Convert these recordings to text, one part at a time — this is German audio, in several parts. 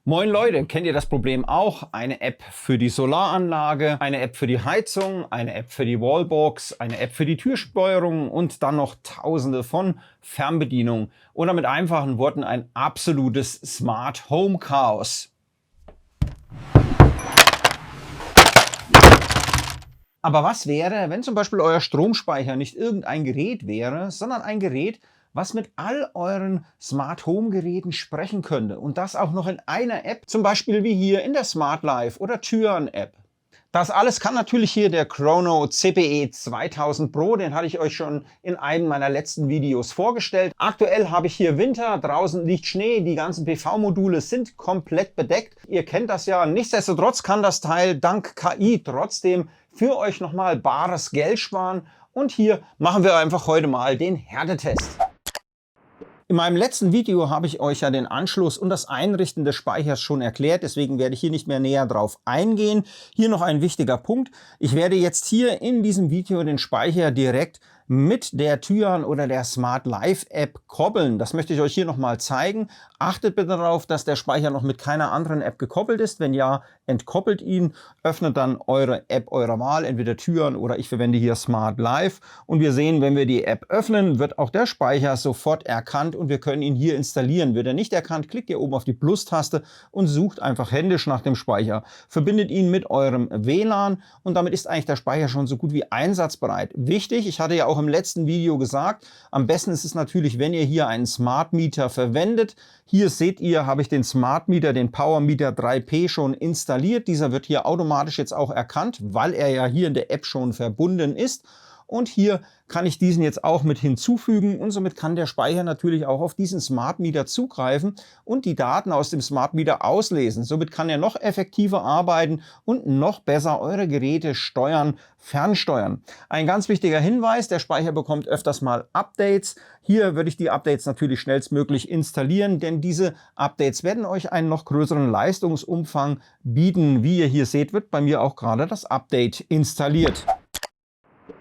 Moin Leute, kennt ihr das Problem auch? Eine App für die Solaranlage, eine App für die Heizung, eine App für die Wallbox, eine App für die Türsteuerung und dann noch tausende von Fernbedienungen. Oder mit einfachen Worten ein absolutes Smart Home Chaos. Aber was wäre, wenn zum Beispiel euer Stromspeicher nicht irgendein Gerät wäre, sondern ein Gerät, was mit all euren Smart Home Geräten sprechen könnte und das auch noch in einer App, zum Beispiel wie hier in der Smart Life oder Türen App. Das alles kann natürlich hier der Chrono CPE 2000 Pro, den hatte ich euch schon in einem meiner letzten Videos vorgestellt. Aktuell habe ich hier Winter, draußen liegt Schnee, die ganzen PV-Module sind komplett bedeckt. Ihr kennt das ja, nichtsdestotrotz kann das Teil dank KI trotzdem für euch nochmal bares Geld sparen. Und hier machen wir einfach heute mal den Härtetest. In meinem letzten Video habe ich euch ja den Anschluss und das Einrichten des Speichers schon erklärt, deswegen werde ich hier nicht mehr näher drauf eingehen. Hier noch ein wichtiger Punkt. Ich werde jetzt hier in diesem Video den Speicher direkt mit der Türen oder der Smart Life App koppeln. Das möchte ich euch hier nochmal zeigen. Achtet bitte darauf, dass der Speicher noch mit keiner anderen App gekoppelt ist. Wenn ja, entkoppelt ihn, öffnet dann eure App eurer Wahl, entweder Türen oder ich verwende hier Smart Life. Und wir sehen, wenn wir die App öffnen, wird auch der Speicher sofort erkannt und wir können ihn hier installieren. Wird er nicht erkannt, klickt ihr oben auf die Plus-Taste und sucht einfach händisch nach dem Speicher. Verbindet ihn mit eurem WLAN und damit ist eigentlich der Speicher schon so gut wie einsatzbereit. Wichtig, ich hatte ja auch im letzten Video gesagt, am besten ist es natürlich, wenn ihr hier einen Smart Meter verwendet. Hier seht ihr, habe ich den Smart Meter, den Power Meter 3P schon installiert. Dieser wird hier automatisch jetzt auch erkannt, weil er ja hier in der App schon verbunden ist. Und hier kann ich diesen jetzt auch mit hinzufügen und somit kann der Speicher natürlich auch auf diesen Smart Meter zugreifen und die Daten aus dem Smart Meter auslesen. Somit kann er noch effektiver arbeiten und noch besser eure Geräte steuern, fernsteuern. Ein ganz wichtiger Hinweis, der Speicher bekommt öfters mal Updates. Hier würde ich die Updates natürlich schnellstmöglich installieren, denn diese Updates werden euch einen noch größeren Leistungsumfang bieten. Wie ihr hier seht, wird bei mir auch gerade das Update installiert.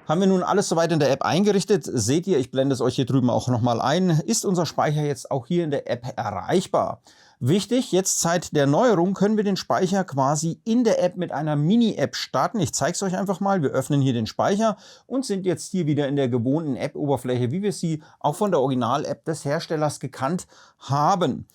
Haben wir nun alles soweit in der App eingerichtet, seht ihr, ich blende es euch hier drüben auch nochmal ein, ist unser Speicher jetzt auch hier in der App erreichbar. Wichtig, jetzt seit der Neuerung können wir den Speicher quasi in der App mit einer Mini-App starten. Ich zeige es euch einfach mal, wir öffnen hier den Speicher und sind jetzt hier wieder in der gewohnten App-Oberfläche, wie wir sie auch von der Original-App des Herstellers gekannt haben.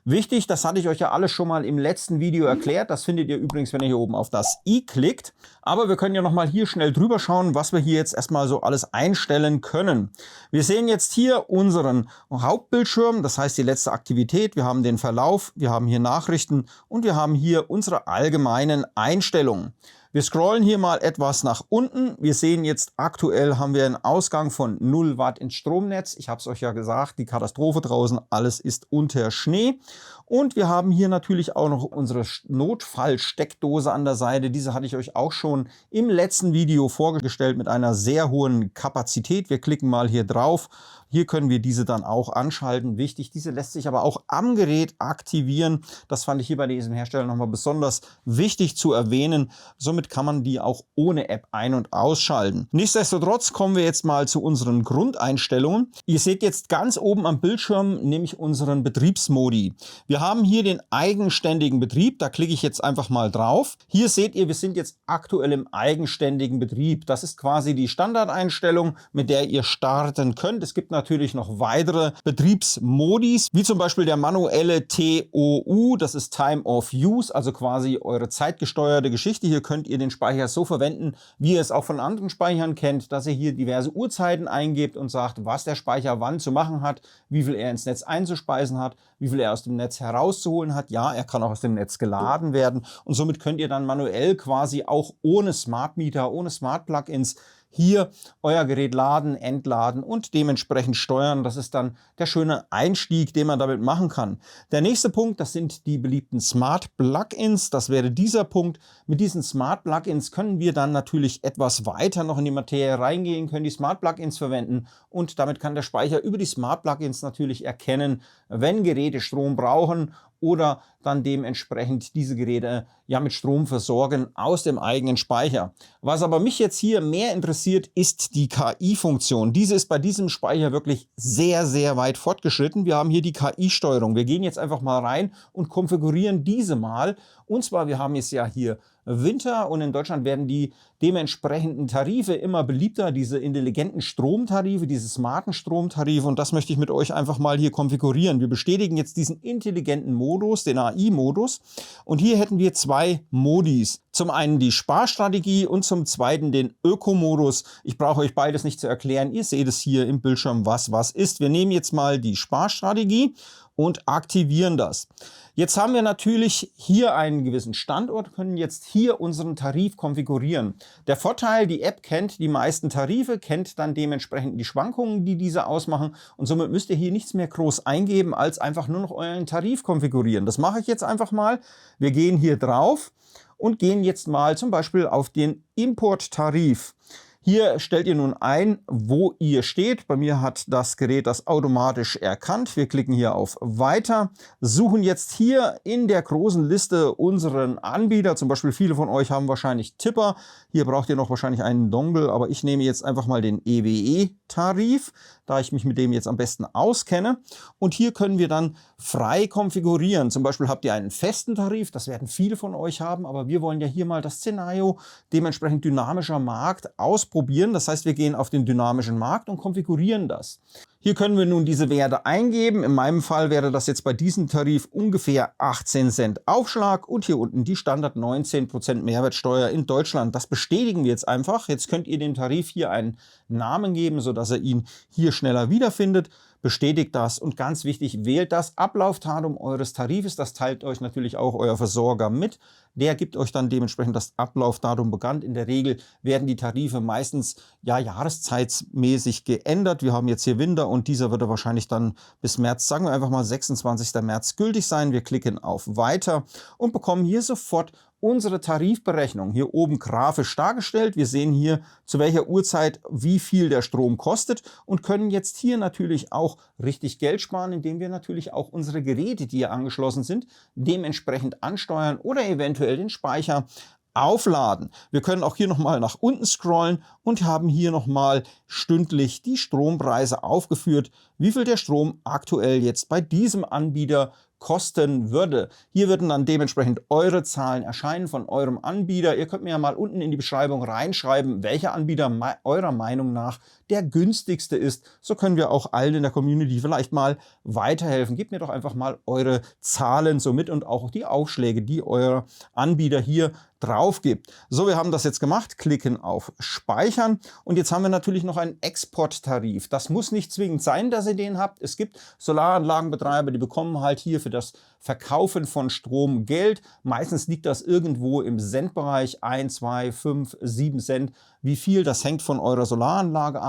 Wichtig, das hatte ich euch ja alles schon mal im letzten Video erklärt. Das findet ihr übrigens, wenn ihr hier oben auf das i klickt. Aber wir können ja noch mal hier schnell drüber schauen, was wir hier jetzt erstmal so alles einstellen können. Wir sehen jetzt hier unseren Hauptbildschirm, das heißt die letzte Aktivität. Wir haben den Verlauf, wir haben hier Nachrichten und wir haben hier unsere allgemeinen Einstellungen. Wir scrollen hier mal etwas nach unten. Wir sehen jetzt aktuell haben wir einen Ausgang von 0 Watt ins Stromnetz. Ich habe es euch ja gesagt, die Katastrophe draußen, alles ist unter Schnee. Und wir haben hier natürlich auch noch unsere Notfallsteckdose an der Seite. Diese hatte ich euch auch schon im letzten Video vorgestellt mit einer sehr hohen Kapazität. Wir klicken mal hier drauf. Hier können wir diese dann auch anschalten. Wichtig, diese lässt sich aber auch am Gerät aktivieren. Das fand ich hier bei diesem Hersteller nochmal besonders wichtig zu erwähnen. Somit kann man die auch ohne App ein- und ausschalten. Nichtsdestotrotz kommen wir jetzt mal zu unseren Grundeinstellungen. Ihr seht jetzt ganz oben am Bildschirm nämlich unseren Betriebsmodi. Wir haben hier den eigenständigen Betrieb. Da klicke ich jetzt einfach mal drauf. Hier seht ihr, wir sind jetzt aktuell im eigenständigen Betrieb. Das ist quasi die Standardeinstellung, mit der ihr starten könnt. Es gibt natürlich noch weitere Betriebsmodis, wie zum Beispiel der manuelle TOU, das ist Time of Use, also quasi eure zeitgesteuerte Geschichte. Hier könnt ihr den Speicher so verwenden, wie ihr es auch von anderen Speichern kennt, dass ihr hier diverse Uhrzeiten eingebt und sagt, was der Speicher wann zu machen hat, wie viel er ins Netz einzuspeisen hat, wie viel er aus dem Netz herauszuholen hat. Ja, er kann auch aus dem Netz geladen werden und somit könnt ihr dann manuell quasi auch ohne Smart Meter, ohne Smart Plugins hier euer Gerät laden, entladen und dementsprechend steuern. Das ist dann der schöne Einstieg, den man damit machen kann. Der nächste Punkt, das sind die beliebten Smart Plugins. Das wäre dieser Punkt. Mit diesen Smart Plugins können wir dann natürlich etwas weiter noch in die Materie reingehen, können die Smart Plugins verwenden und damit kann der Speicher über die Smart Plugins natürlich erkennen, wenn Geräte Strom brauchen oder dann dementsprechend diese Geräte ja mit Strom versorgen aus dem eigenen Speicher. Was aber mich jetzt hier mehr interessiert, ist die KI-Funktion. Diese ist bei diesem Speicher wirklich sehr, sehr weit fortgeschritten. Wir haben hier die KI-Steuerung. Wir gehen jetzt einfach mal rein und konfigurieren diese mal. Und zwar, wir haben jetzt ja hier Winter und in Deutschland werden die dementsprechenden Tarife immer beliebter, diese intelligenten Stromtarife, diese smarten Stromtarife, und das möchte ich mit euch einfach mal hier konfigurieren. Wir bestätigen jetzt diesen intelligenten Modus, den AI-Modus, und hier hätten wir zwei Modis. Zum einen die Sparstrategie und zum zweiten den Öko-Modus. Ich brauche euch beides nicht zu erklären, ihr seht es hier im Bildschirm, was ist. Wir nehmen jetzt mal die Sparstrategie und aktivieren das. Jetzt haben wir natürlich hier einen gewissen Standort, können jetzt hier unseren Tarif konfigurieren. Der Vorteil, die App kennt die meisten Tarife, kennt dann dementsprechend die Schwankungen, die diese ausmachen, und somit müsst ihr hier nichts mehr groß eingeben, als einfach nur noch euren Tarif konfigurieren. Das mache ich jetzt einfach mal. Wir gehen hier drauf und gehen jetzt mal zum Beispiel auf den Importtarif. Hier stellt ihr nun ein, wo ihr steht. Bei mir hat das Gerät das automatisch erkannt. Wir klicken hier auf Weiter, suchen jetzt hier in der großen Liste unseren Anbieter. Zum Beispiel viele von euch haben wahrscheinlich Tipper. Hier braucht ihr noch wahrscheinlich einen Dongle, aber ich nehme jetzt einfach mal den EWE-Tarif, da ich mich mit dem jetzt am besten auskenne. Und hier können wir dann frei konfigurieren. Zum Beispiel habt ihr einen festen Tarif, das werden viele von euch haben, aber wir wollen ja hier mal das Szenario dementsprechend dynamischer Markt ausprobieren. Das heißt, wir gehen auf den dynamischen Markt und konfigurieren das. Hier können wir nun diese Werte eingeben. In meinem Fall wäre das jetzt bei diesem Tarif ungefähr 18 Cent Aufschlag und hier unten die Standard 19% Mehrwertsteuer in Deutschland. Das bestätigen wir jetzt einfach. Jetzt könnt ihr dem Tarif hier einen Namen geben, sodass er ihn hier schneller wiederfindet. Bestätigt das und ganz wichtig, wählt das Ablaufdatum eures Tarifes. Das teilt euch natürlich auch euer Versorger mit. Der gibt euch dann dementsprechend das Ablaufdatum bekannt. In der Regel werden die Tarife meistens ja jahreszeitmäßig geändert. Wir haben jetzt hier Winter und dieser würde wahrscheinlich dann bis März, sagen wir einfach mal 26. März gültig sein. Wir klicken auf Weiter und bekommen hier sofort unsere Tarifberechnung hier oben grafisch dargestellt. Wir sehen hier, zu welcher Uhrzeit wie viel der Strom kostet und können jetzt hier natürlich auch richtig Geld sparen, indem wir natürlich auch unsere Geräte, die hier angeschlossen sind, dementsprechend ansteuern oder eventuell den Speicher aufladen. Wir können auch hier nochmal nach unten scrollen und haben hier nochmal stündlich die Strompreise aufgeführt, wie viel der Strom aktuell jetzt bei diesem Anbieter kosten würde. Hier würden dann dementsprechend eure Zahlen erscheinen von eurem Anbieter. Ihr könnt mir ja mal unten in die Beschreibung reinschreiben, welcher Anbieter eurer Meinung nach der günstigste ist. So können wir auch allen in der Community vielleicht mal weiterhelfen. Gebt mir doch einfach mal eure Zahlen so mit und auch die Aufschläge, die euer Anbieter hier drauf gibt. So, wir haben das jetzt gemacht, klicken auf Speichern und jetzt haben wir natürlich noch einen Exporttarif. Das muss nicht zwingend sein, dass ihr den habt. Es gibt Solaranlagenbetreiber, die bekommen halt hier für das Verkaufen von Strom Geld. Meistens liegt das irgendwo im Centbereich, 1, 2, 5, 7 Cent. Wie viel, das hängt von eurer Solaranlage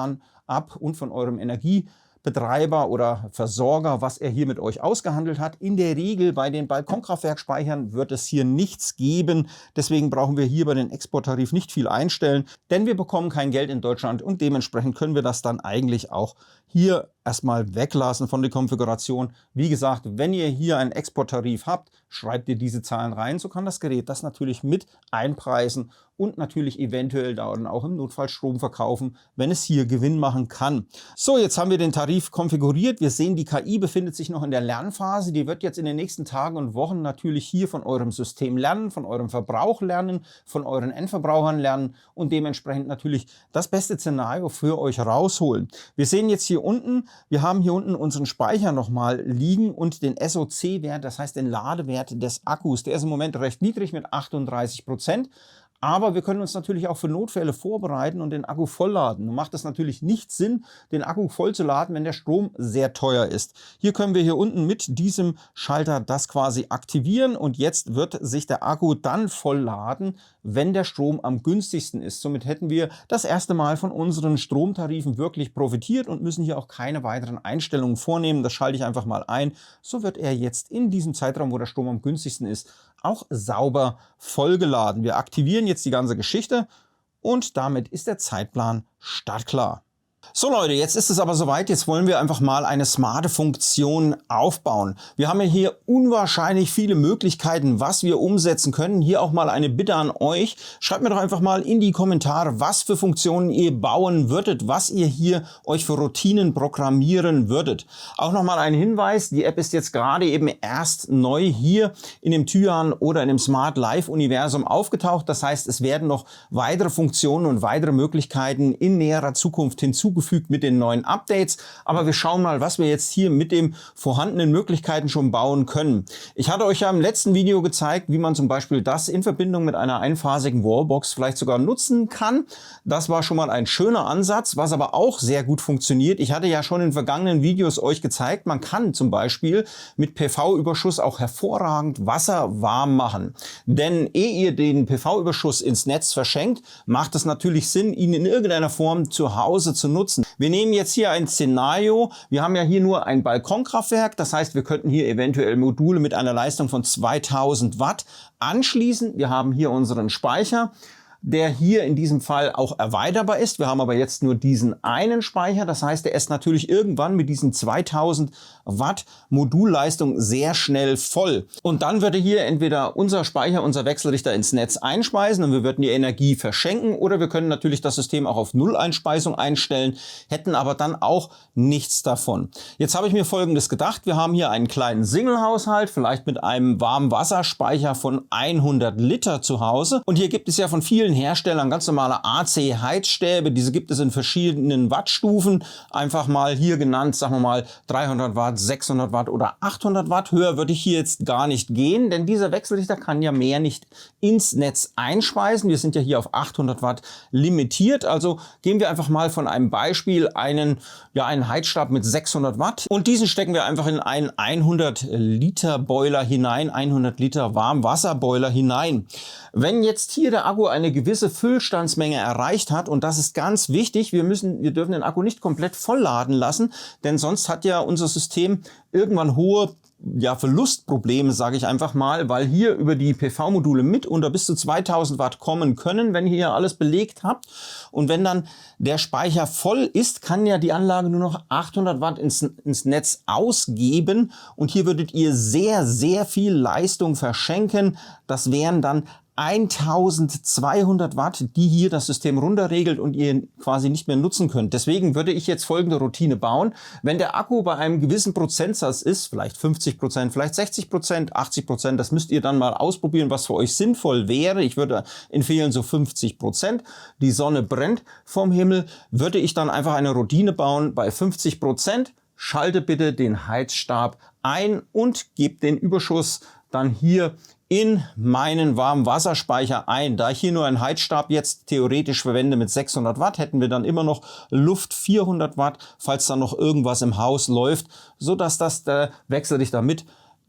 ab und von eurem Energiebetreiber oder Versorger, was er hier mit euch ausgehandelt hat. In der Regel bei den Balkonkraftwerkspeichern wird es hier nichts geben. Deswegen brauchen wir hier bei den Exporttarif nicht viel einstellen, denn wir bekommen kein Geld in Deutschland und dementsprechend können wir das dann eigentlich auch hier erstmal weglassen von der Konfiguration. Wie gesagt, wenn ihr hier einen Exporttarif habt, schreibt ihr diese Zahlen rein, so kann das Gerät das natürlich mit einpreisen und natürlich eventuell dann auch im Notfall Strom verkaufen, wenn es hier Gewinn machen kann. So, jetzt haben wir den Tarif konfiguriert. Wir sehen, die KI befindet sich noch in der Lernphase. Die wird jetzt in den nächsten Tagen und Wochen natürlich hier von eurem System lernen, von eurem Verbrauch lernen, von euren Endverbrauchern lernen und dementsprechend natürlich das beste Szenario für euch rausholen. Wir sehen jetzt hier unten, wir haben hier unten unseren Speicher nochmal liegen und den SOC-Wert, das heißt den Ladewert des Akkus. Der ist im Moment recht niedrig mit 38%. Aber wir können uns natürlich auch für Notfälle vorbereiten und den Akku vollladen. Nun macht es natürlich nicht Sinn, den Akku voll zu laden, wenn der Strom sehr teuer ist. Hier können wir hier unten mit diesem Schalter das quasi aktivieren und jetzt wird sich der Akku dann vollladen, wenn der Strom am günstigsten ist. Somit hätten wir das erste Mal von unseren Stromtarifen wirklich profitiert und müssen hier auch keine weiteren Einstellungen vornehmen. Das schalte ich einfach mal ein. So wird er jetzt in diesem Zeitraum, wo der Strom am günstigsten ist, auch sauber vollgeladen. Wir aktivieren jetzt die ganze Geschichte und damit ist der Zeitplan startklar. So Leute, jetzt ist es aber soweit, jetzt wollen wir einfach mal eine smarte Funktion aufbauen. Wir haben ja hier unwahrscheinlich viele Möglichkeiten, was wir umsetzen können. Hier auch mal eine Bitte an euch. Schreibt mir doch einfach mal in die Kommentare, was für Funktionen ihr bauen würdet, was ihr hier euch für Routinen programmieren würdet. Auch nochmal ein Hinweis, die App ist jetzt gerade eben erst neu hier in dem Tyan oder in dem Smart Life Universum aufgetaucht. Das heißt, es werden noch weitere Funktionen und weitere Möglichkeiten in näherer Zukunft hinzugefügt mit den neuen Updates. Aber wir schauen mal, was wir jetzt hier mit den vorhandenen Möglichkeiten schon bauen können. Ich hatte euch ja im letzten Video gezeigt, wie man zum Beispiel das in Verbindung mit einer einphasigen Wallbox vielleicht sogar nutzen kann. Das war schon mal ein schöner Ansatz, was aber auch sehr gut funktioniert. Ich hatte ja schon in vergangenen Videos euch gezeigt, man kann zum Beispiel mit PV-Überschuss auch hervorragend Wasser warm machen. Denn ehe ihr den PV-Überschuss ins Netz verschenkt, macht es natürlich Sinn, ihn in irgendeiner Form zu Hause zu nutzen. Wir nehmen jetzt hier ein Szenario. Wir haben ja hier nur ein Balkonkraftwerk. Das heißt, wir könnten hier eventuell Module mit einer Leistung von 2000 Watt anschließen. Wir haben hier unseren Speicher, der hier in diesem Fall auch erweiterbar ist. Wir haben aber jetzt nur diesen einen Speicher. Das heißt, der ist natürlich irgendwann mit diesen 2000 Watt Modulleistung sehr schnell voll. Und dann würde hier entweder unser Speicher, unser Wechselrichter ins Netz einspeisen und wir würden die Energie verschenken, oder wir können natürlich das System auch auf Null-Einspeisung einstellen, hätten aber dann auch nichts davon. Jetzt habe ich mir Folgendes gedacht. Wir haben hier einen kleinen Single-Haushalt, vielleicht mit einem Warmwasserspeicher von 100 Liter zu Hause. Und hier gibt es ja von vielen Herstellern ganz normale AC-Heizstäbe. Diese gibt es in verschiedenen Wattstufen. Einfach mal hier genannt, sagen wir mal 300 Watt, 600 Watt oder 800 Watt. Höher würde ich hier jetzt gar nicht gehen, denn dieser Wechselrichter kann ja mehr nicht ins Netz einspeisen. Wir sind ja hier auf 800 Watt limitiert. Also gehen wir einfach mal von einem Beispiel einen Heizstab mit 600 Watt und diesen stecken wir einfach in einen 100 Liter Boiler hinein, 100 Liter Warmwasserboiler hinein. Wenn jetzt hier der Akku eine gewisse Füllstandsmenge erreicht hat, und das ist ganz wichtig, wir dürfen den Akku nicht komplett vollladen lassen, denn sonst hat ja unser System irgendwann hohe Verlustprobleme, sage ich einfach mal, weil hier über die PV-Module mit unter bis zu 2000 Watt kommen können, wenn ihr hier alles belegt habt. Und wenn dann der Speicher voll ist, kann ja die Anlage nur noch 800 Watt ins Netz ausgeben. Und hier würdet ihr sehr, sehr viel Leistung verschenken. Das wären dann 1200 Watt, die hier das System runterregelt und ihr quasi nicht mehr nutzen könnt. Deswegen würde ich jetzt folgende Routine bauen. Wenn der Akku bei einem gewissen Prozentsatz ist, vielleicht 50%, vielleicht 60%, 80%, das müsst ihr dann mal ausprobieren, was für euch sinnvoll wäre. Ich würde empfehlen so 50%. Die Sonne brennt vom Himmel, würde ich dann einfach eine Routine bauen bei 50%. Schalte bitte den Heizstab ein und gebt den Überschuss dann hier in meinen Warmwasserspeicher ein. Da ich hier nur einen Heizstab jetzt theoretisch verwende mit 600 Watt, hätten wir dann immer noch Luft 400 Watt, falls dann noch irgendwas im Haus läuft, so dass das der Wechselrichter mit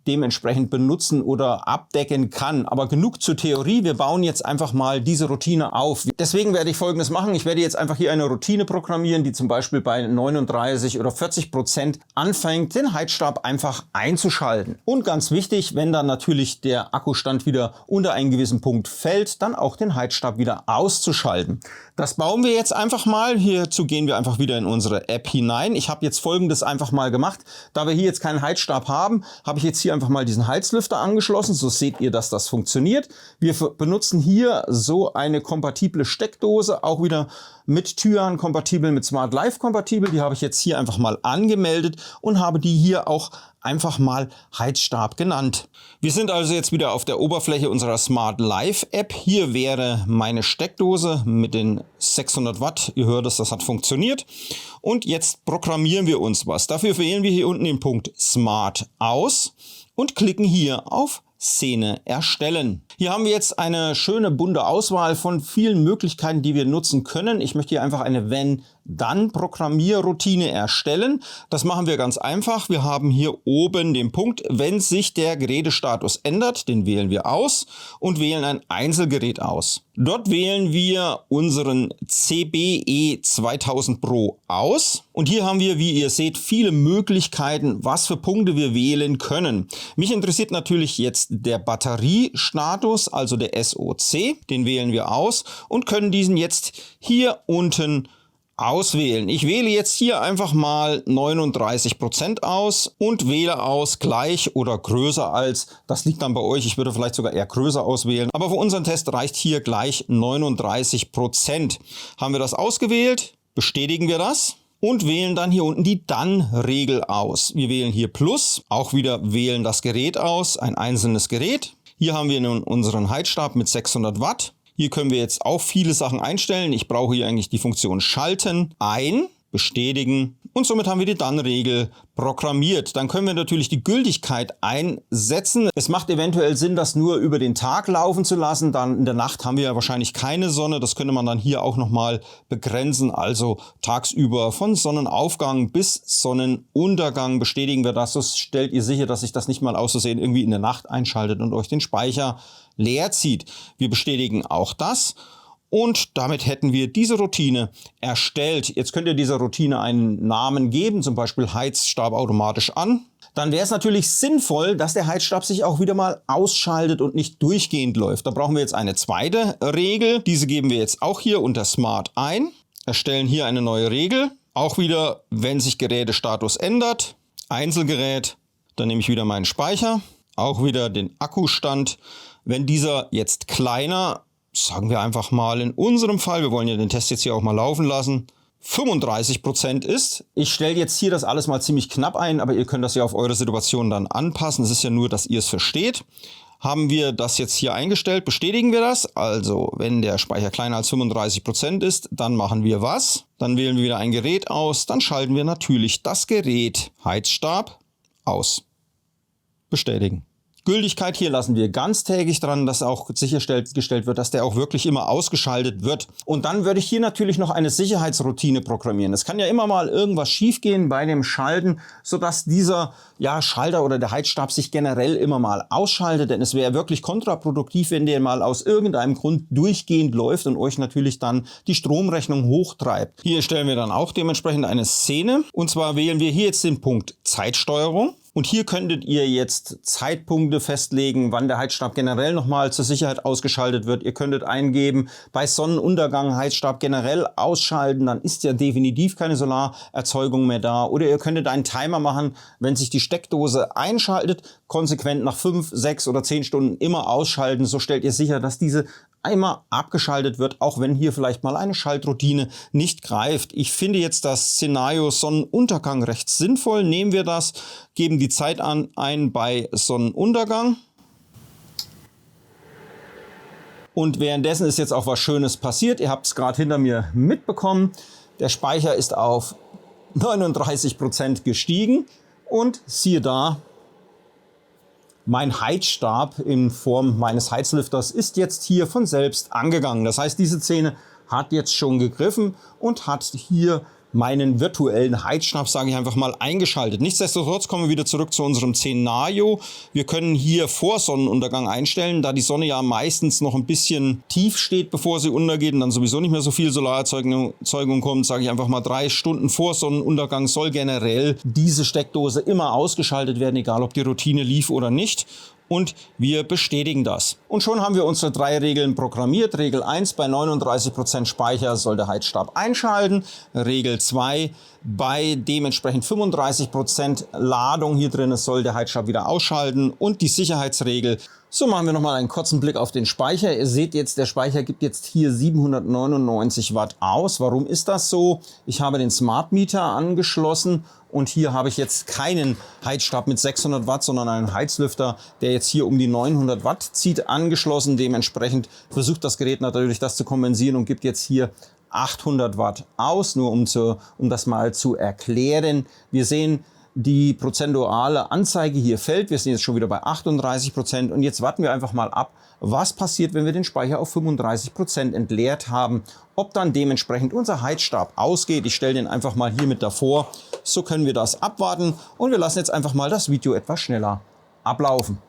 dementsprechend benutzen oder abdecken kann. Aber genug zur Theorie. Wir bauen jetzt einfach mal diese Routine auf. Deswegen werde ich Folgendes machen. Ich werde jetzt einfach hier eine Routine programmieren, die zum Beispiel bei 39 oder 40% anfängt, den Heizstab einfach einzuschalten. Und ganz wichtig, wenn dann natürlich der Akkustand wieder unter einen gewissen Punkt fällt, dann auch den Heizstab wieder auszuschalten. Das bauen wir jetzt einfach mal. Hierzu gehen wir einfach wieder in unsere App hinein. Ich habe jetzt Folgendes einfach mal gemacht. Da wir hier jetzt keinen Heizstab haben, habe ich jetzt hier einfach mal diesen Heizlüfter angeschlossen. So seht ihr, dass das funktioniert. Wir benutzen hier so eine kompatible Steckdose, auch wieder mit Tyan kompatibel, mit Smart Life kompatibel. Die habe ich jetzt hier einfach mal angemeldet und habe die hier auch einfach mal Heizstab genannt. Wir sind also jetzt wieder auf der Oberfläche unserer Smart Life App. Hier wäre meine Steckdose mit den 600 Watt. Ihr hört es, das hat funktioniert. Und jetzt programmieren wir uns was. Dafür wählen wir hier unten den Punkt Smart aus und klicken hier auf Szene erstellen. Hier haben wir jetzt eine schöne bunte Auswahl von vielen Möglichkeiten, die wir nutzen können. Ich möchte hier einfach eine Wenn-Dann-Programmierroutine erstellen. Das machen wir ganz einfach. Wir haben hier oben den Punkt, wenn sich der Gerätestatus ändert, den wählen wir aus und wählen ein Einzelgerät aus. Dort wählen wir unseren CBE 2000 Pro aus. Und hier haben wir, wie ihr seht, viele Möglichkeiten, was für Punkte wir wählen können. Mich interessiert natürlich jetzt der Batteriestatus, also der SOC. Den wählen wir aus und können diesen jetzt hier unten Auswählen. Ich wähle jetzt hier einfach mal 39% aus und wähle aus gleich oder größer als. Das liegt dann bei euch. Ich würde vielleicht sogar eher größer auswählen. Aber für unseren Test reicht hier gleich 39%. Haben wir das ausgewählt? Bestätigen wir das und wählen dann hier unten die Dann-Regel aus. Wir wählen hier Plus, auch wieder wählen das Gerät aus, ein einzelnes Gerät. Hier haben wir nun unseren Heizstab mit 600 Watt. Hier können wir jetzt auch viele Sachen einstellen. Ich brauche hier eigentlich die Funktion Schalten ein, bestätigen und somit haben wir die Dann-Regel programmiert. Dann können wir natürlich die Gültigkeit einsetzen. Es macht eventuell Sinn, das nur über den Tag laufen zu lassen. Dann in der Nacht haben wir ja wahrscheinlich keine Sonne. Das könnte man dann hier auch nochmal begrenzen. Also tagsüber von Sonnenaufgang bis Sonnenuntergang bestätigen wir das. So stellt ihr sicher, dass sich das nicht mal aus Versehen irgendwie in der Nacht einschaltet und euch den Speicher leer zieht. Wir bestätigen auch das. Und damit hätten wir diese Routine erstellt. Jetzt könnt ihr dieser Routine einen Namen geben, zum Beispiel Heizstab automatisch an. Dann wäre es natürlich sinnvoll, dass der Heizstab sich auch wieder mal ausschaltet und nicht durchgehend läuft. Da brauchen wir jetzt eine zweite Regel. Diese geben wir jetzt auch hier unter Smart ein. Erstellen hier eine neue Regel. Auch wieder, wenn sich Gerätestatus ändert. Einzelgerät, dann nehme ich wieder meinen Speicher. Auch wieder den Akkustand. Wenn dieser jetzt kleiner, sagen wir einfach mal in unserem Fall, wir wollen ja den Test jetzt hier auch mal laufen lassen, 35% ist. Ich stelle jetzt hier das alles mal ziemlich knapp ein, aber ihr könnt das ja auf eure Situation dann anpassen. Es ist ja nur, dass ihr es versteht. Haben wir das jetzt hier eingestellt, bestätigen wir das. Also wenn der Speicher kleiner als 35% ist, dann machen wir was? Dann wählen wir wieder ein Gerät aus, dann schalten wir natürlich das Gerät Heizstab aus. Bestätigen. Gültigkeit hier lassen wir ganztägig dran, dass auch sichergestellt wird, dass der auch wirklich immer ausgeschaltet wird. Und dann würde ich hier natürlich noch eine Sicherheitsroutine programmieren. Es kann ja immer mal irgendwas schiefgehen bei dem Schalten, sodass dieser Schalter oder der Heizstab sich generell immer mal ausschaltet. Denn es wäre wirklich kontraproduktiv, wenn der mal aus irgendeinem Grund durchgehend läuft und euch natürlich dann die Stromrechnung hochtreibt. Hier stellen wir dann auch dementsprechend eine Szene. Und zwar wählen wir hier jetzt den Punkt Zeitsteuerung. Und hier könntet ihr jetzt Zeitpunkte festlegen, wann der Heizstab generell nochmal zur Sicherheit ausgeschaltet wird. Ihr könntet eingeben, bei Sonnenuntergang Heizstab generell ausschalten, dann ist ja definitiv keine Solarerzeugung mehr da. Oder ihr könntet einen Timer machen, wenn sich die Steckdose einschaltet, konsequent nach 5, 6 oder 10 Stunden immer ausschalten. So stellt ihr sicher, dass diese einmal abgeschaltet wird, auch wenn hier vielleicht mal eine Schaltroutine nicht greift. Ich finde jetzt das Szenario Sonnenuntergang recht sinnvoll. Nehmen wir das, geben die Zeit ein bei Sonnenuntergang. Und währenddessen ist jetzt auch was Schönes passiert. Ihr habt es gerade hinter mir mitbekommen. Der Speicher ist auf 39% gestiegen und siehe da, mein Heizstab in Form meines Heizlüfters ist jetzt hier von selbst angegangen. Das heißt, diese Szene hat jetzt schon gegriffen und hat hier meinen virtuellen Heizstab, sage ich einfach mal, eingeschaltet. Nichtsdestotrotz kommen wir wieder zurück zu unserem Szenario. Wir können hier vor Sonnenuntergang einstellen, da die Sonne ja meistens noch ein bisschen tief steht, bevor sie untergeht und dann sowieso nicht mehr so viel Solarerzeugung kommt, sage ich einfach mal 3 Stunden vor Sonnenuntergang soll generell diese Steckdose immer ausgeschaltet werden, egal ob die Routine lief oder nicht. Und wir bestätigen das. Und schon haben wir unsere 3 Regeln programmiert. Regel 1, bei 39% Speicher soll der Heizstab einschalten. Regel 2, bei dementsprechend 35% Ladung hier drin soll der Heizstab wieder ausschalten. Und die Sicherheitsregel. So, machen wir nochmal einen kurzen Blick auf den Speicher. Ihr seht jetzt, der Speicher gibt jetzt hier 799 Watt aus. Warum ist das so? Ich habe den Smart Meter angeschlossen und hier habe ich jetzt keinen Heizstab mit 600 Watt, sondern einen Heizlüfter, der jetzt hier um die 900 Watt zieht, angeschlossen. Dementsprechend versucht das Gerät natürlich das zu kompensieren und gibt jetzt hier 800 Watt aus, nur um das mal zu erklären. Wir sehen, die prozentuale Anzeige hier fällt. Wir sind jetzt schon wieder bei 38% und jetzt warten wir einfach mal ab, was passiert, wenn wir den Speicher auf 35% entleert haben, ob dann dementsprechend unser Heizstab ausgeht. Ich stelle den einfach mal hier mit davor. So können wir das abwarten und wir lassen jetzt einfach mal das Video etwas schneller ablaufen.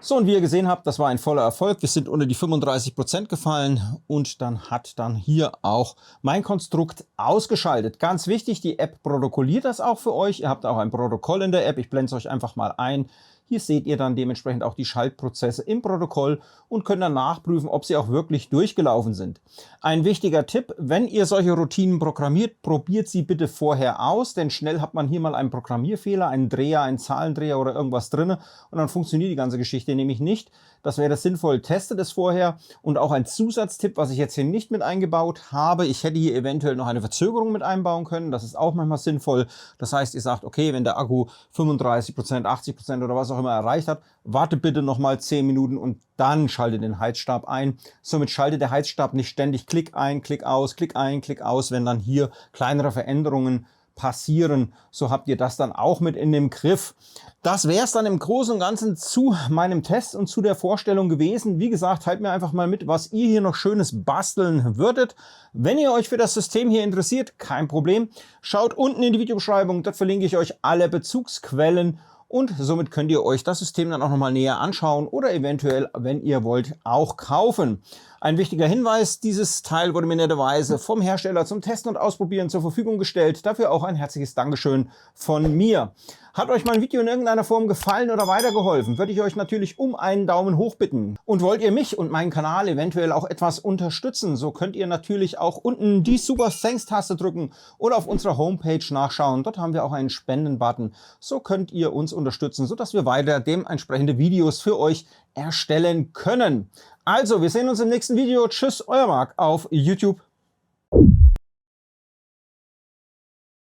So, und wie ihr gesehen habt, das war ein voller Erfolg. Wir sind unter die 35% gefallen und dann hat hier auch mein Konstrukt ausgeschaltet. Ganz wichtig, die App protokolliert das auch für euch. Ihr habt auch ein Protokoll in der App. Ich blende es euch einfach mal ein. Hier seht ihr dann dementsprechend auch die Schaltprozesse im Protokoll und könnt dann nachprüfen, ob sie auch wirklich durchgelaufen sind. Ein wichtiger Tipp, wenn ihr solche Routinen programmiert, probiert sie bitte vorher aus, denn schnell hat man hier mal einen Programmierfehler, einen Dreher, einen Zahlendreher oder irgendwas drin und dann funktioniert die ganze Geschichte nämlich nicht. Das wäre sinnvoll, testet es vorher. Und auch ein Zusatztipp, was ich jetzt hier nicht mit eingebaut habe, ich hätte hier eventuell noch eine Verzögerung mit einbauen können, das ist auch manchmal sinnvoll. Das heißt, ihr sagt, okay, wenn der Akku 35%, 80% oder was auch immer erreicht hat, warte bitte nochmal 10 Minuten und dann schaltet den Heizstab ein. Somit schaltet der Heizstab nicht ständig Klick ein, Klick aus, Klick ein, Klick aus, wenn dann hier kleinere Veränderungen passieren. So habt ihr das dann auch mit in dem Griff. Das wäre es dann im Großen und Ganzen zu meinem Test und zu der Vorstellung gewesen. Wie gesagt, teilt mir einfach mal mit, was ihr hier noch Schönes basteln würdet. Wenn ihr euch für das System hier interessiert, kein Problem. Schaut unten in die Videobeschreibung, dort verlinke ich euch alle Bezugsquellen. Und somit könnt ihr euch das System dann auch nochmal näher anschauen oder eventuell, wenn ihr wollt, auch kaufen. Ein wichtiger Hinweis, dieses Teil wurde mir netterweise vom Hersteller zum Testen und Ausprobieren zur Verfügung gestellt. Dafür auch ein herzliches Dankeschön von mir. Hat euch mein Video in irgendeiner Form gefallen oder weitergeholfen, würde ich euch natürlich um einen Daumen hoch bitten. Und wollt ihr mich und meinen Kanal eventuell auch etwas unterstützen, so könnt ihr natürlich auch unten die Super Thanks-Taste drücken oder auf unserer Homepage nachschauen. Dort haben wir auch einen Spenden-Button. So könnt ihr uns unterstützen, sodass wir weiter dementsprechende Videos für euch erstellen können. Also, wir sehen uns im nächsten Video. Tschüss, euer Marc auf YouTube.